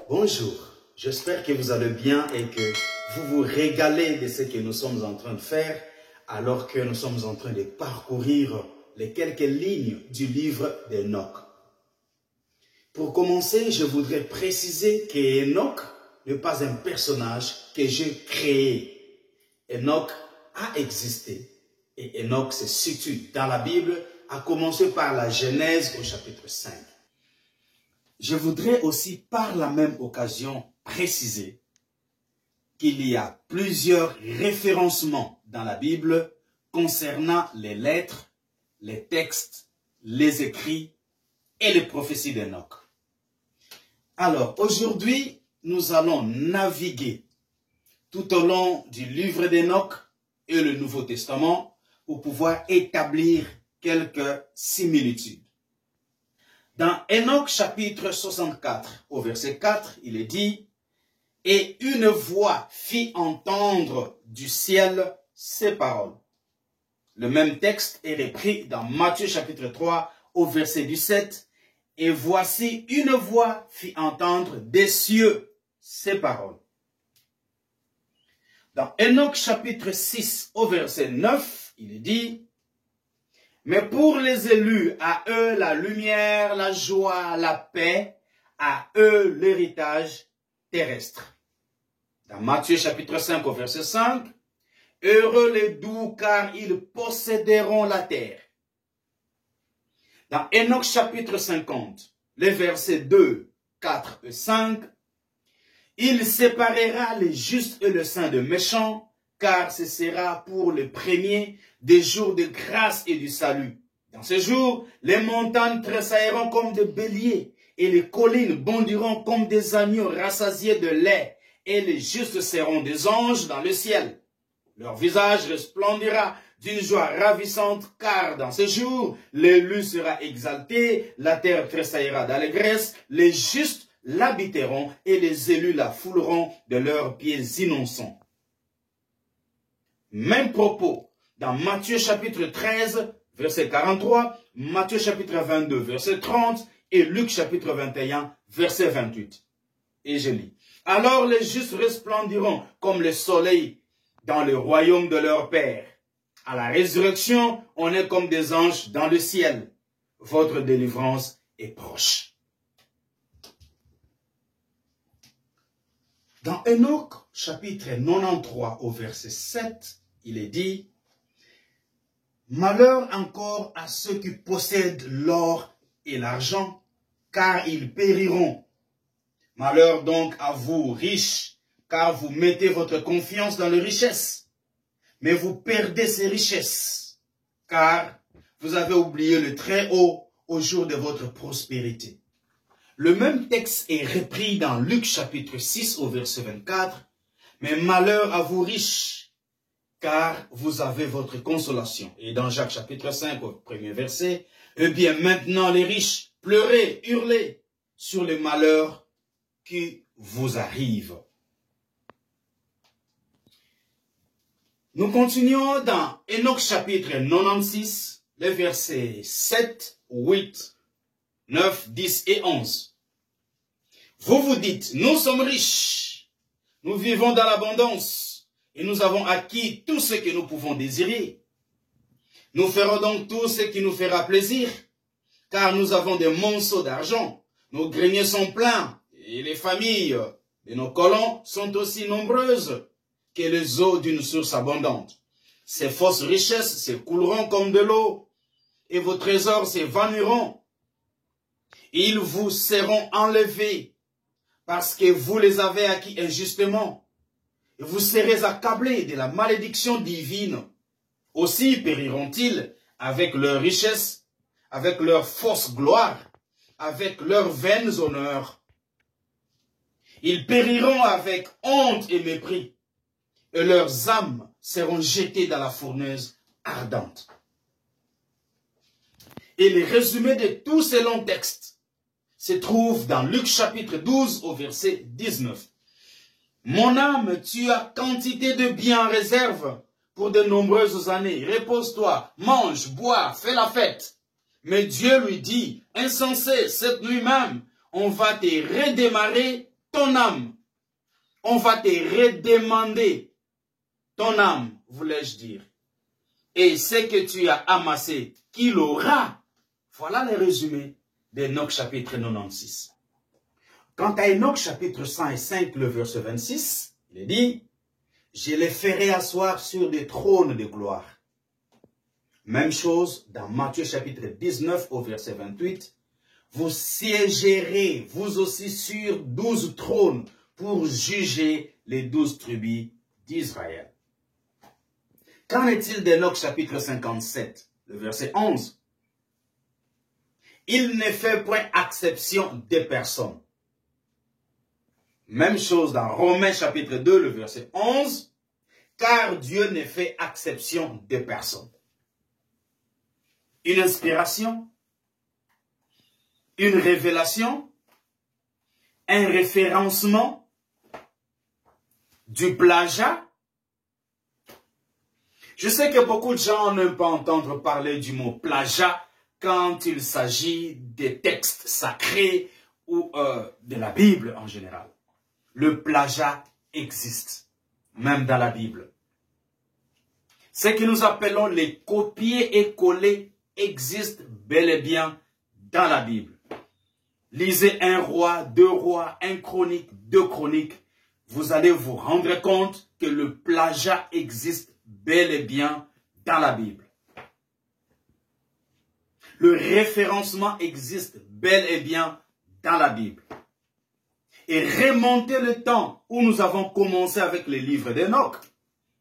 Bonjour, j'espère que vous allez bien et que vous vous régalez de ce que nous sommes en train de faire alors que nous sommes en train de parcourir les quelques lignes du livre d'Enoch. Pour commencer, je voudrais préciser qu'Enoch n'est pas un personnage que j'ai créé. Enoch a existé et Enoch se situe dans la Bible, à commencer par la Genèse au chapitre 5. Je voudrais aussi par la même occasion préciser qu'il y a plusieurs référencements dans la Bible concernant les lettres, les textes, les écrits et les prophéties d'Enoch. Alors, aujourd'hui, nous allons naviguer tout au long du livre d'Enoch et le Nouveau Testament pour pouvoir établir quelques similitudes. Dans Enoch chapitre 64, au verset 4, il est dit « Et une voix fit entendre du ciel ces paroles ». Le même texte est repris dans Matthieu chapitre 3, au verset 17. « Et voici une voix fit entendre des cieux ces paroles ». Dans Enoch chapitre 6, au verset 9, il est dit « Mais pour les élus, à eux la lumière, la joie, la paix, à eux l'héritage terrestre. » Dans Matthieu chapitre 5 au verset 5, « Heureux les doux car ils posséderont la terre. » Dans Enoch chapitre 50, les versets 2, 4 et 5, « Il séparera les justes et les saints de méchants, car ce sera pour les premiers des jours de grâce et du salut. Dans ce jour, les montagnes tressailleront comme des béliers, et les collines bondiront comme des agneaux rassasiés de lait, et les justes seront des anges dans le ciel. Leur visage resplendira d'une joie ravissante, car dans ce jour, l'élu sera exalté, la terre tressaillera d'allégresse, les justes l'habiteront, et les élus la fouleront de leurs pieds innocents. » Même propos dans Matthieu chapitre 13, verset 43, Matthieu chapitre 22, verset 30 et Luc chapitre 21, verset 28. Et je lis. « Alors les justes resplendiront comme le soleil dans le royaume de leur Père. À la résurrection, on est comme des anges dans le ciel. Votre délivrance est proche. » Dans Enoch chapitre 93 au verset 7, il est dit « Malheur encore à ceux qui possèdent l'or et l'argent, car ils périront. Malheur donc à vous, riches, car vous mettez votre confiance dans les richesses. Mais vous perdez ces richesses, car vous avez oublié le Très-Haut au jour de votre prospérité. » Le même texte est repris dans Luc chapitre 6 au verset 24. « Mais malheur à vous, riches, car vous avez votre consolation. » Et dans Jacques chapitre 5 au premier verset, « Eh bien maintenant les riches, pleurez, hurlez sur les malheurs qui vous arrivent. » Nous continuons dans Enoch chapitre 96, les versets 7, 8, 9, 10 et 11. « Vous vous dites, nous sommes riches, nous vivons dans l'abondance, et nous avons acquis tout ce que nous pouvons désirer. Nous ferons donc tout ce qui nous fera plaisir, car nous avons des monceaux d'argent, nos greniers sont pleins, et les familles de nos colons sont aussi nombreuses que les eaux d'une source abondante. Ces fausses richesses s'écouleront comme de l'eau, et vos trésors s'évanouiront. Ils vous seront enlevés, parce que vous les avez acquis injustement. Et vous serez accablés de la malédiction divine. Aussi périront-ils avec leur richesse, avec leur fausse gloire, avec leurs vains honneurs. Ils périront avec honte et mépris, et leurs âmes seront jetées dans la fournaise ardente. » Et le résumé de tous ces longs textes se trouve dans Luc chapitre 12 au verset 19. « Mon âme, tu as quantité de biens en réserve pour de nombreuses années. Repose-toi, mange, bois, fais la fête. » Mais Dieu lui dit, « Insensé, cette nuit même, on va te redémarrer ton âme. On va te redemander ton âme, voulais-je dire. Et ce que tu as amassé, qui l'aura? Voilà le résumé d'Enoch chapitre 96. Quant à Enoch chapitre 105, le verset 26, il est dit, « Je les ferai asseoir sur des trônes de gloire. » Même chose dans Matthieu chapitre 19 au verset 28, « Vous siégerez vous aussi sur 12 trônes pour juger les 12 tribus d'Israël. » Qu'en est-il d'Enoch chapitre 57, le verset 11? « Il ne fait point exception des personnes. » Même chose dans Romains chapitre 2, le verset 11. « Car Dieu ne fait exception des personnes. » Une inspiration, une révélation, un référencement, du plagiat. Je sais que beaucoup de gens n'aiment pas entendre parler du mot plagiat quand il s'agit des textes sacrés ou de la Bible en général. Le plagiat existe, même dans la Bible. Ce que nous appelons les copier et coller existe bel et bien dans la Bible. Lisez 1 roi, 2 rois, 1 chronique, 2 chroniques. Vous allez vous rendre compte que le plagiat existe bel et bien dans la Bible. Le référencement existe bel et bien dans la Bible. Et remontez le temps où nous avons commencé avec les livres d'Enoch.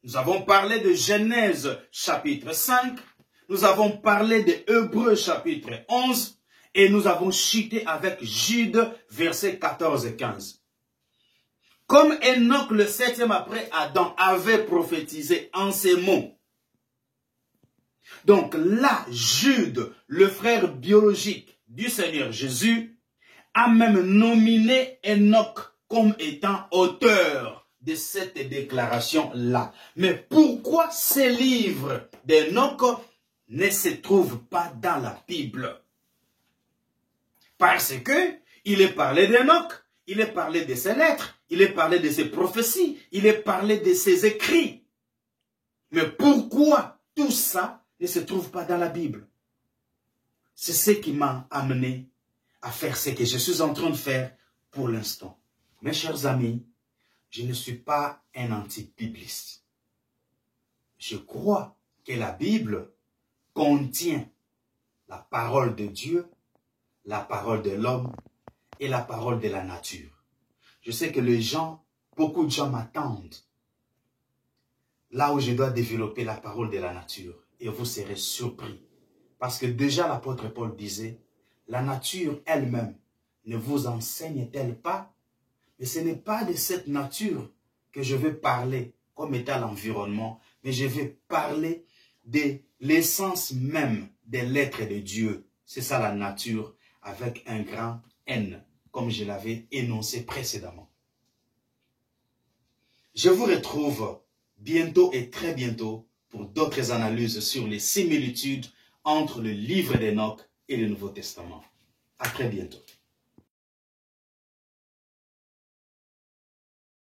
Nous avons parlé de Genèse chapitre 5. Nous avons parlé de Hébreux chapitre 11. Et nous avons chuté avec Jude versets 14 et 15. Comme Enoch le 7e après Adam avait prophétisé en ces mots. Donc là, Jude, le frère biologique du Seigneur Jésus, a même nominé Enoch comme étant auteur de cette déclaration-là. Mais pourquoi ces livres d'Enoch ne se trouvent pas dans la Bible? Parce que il est parlé d'Enoch, il est parlé de ses lettres, il est parlé de ses prophéties, il est parlé de ses écrits. Mais pourquoi tout ça ne se trouve pas dans la Bible? C'est ce qui m'a amené à faire ce que je suis en train de faire pour l'instant. Mes chers amis, je ne suis pas un anti-bibliste. Je crois que la Bible contient la parole de Dieu, la parole de l'homme et la parole de la nature. Je sais que les gens, beaucoup de gens m'attendent là où je dois développer la parole de la nature. Et vous serez surpris. Parce que déjà l'apôtre Paul disait, la nature elle-même ne vous enseigne-t-elle pas? Mais ce n'est pas de cette nature que je veux parler comme étant l'environnement, mais je vais parler de l'essence même des lettres de Dieu. C'est ça la nature avec un grand N, comme je l'avais énoncé précédemment. Je vous retrouve bientôt et très bientôt pour d'autres analyses sur les similitudes entre le livre d'Enoch et le Nouveau Testament. À très bientôt.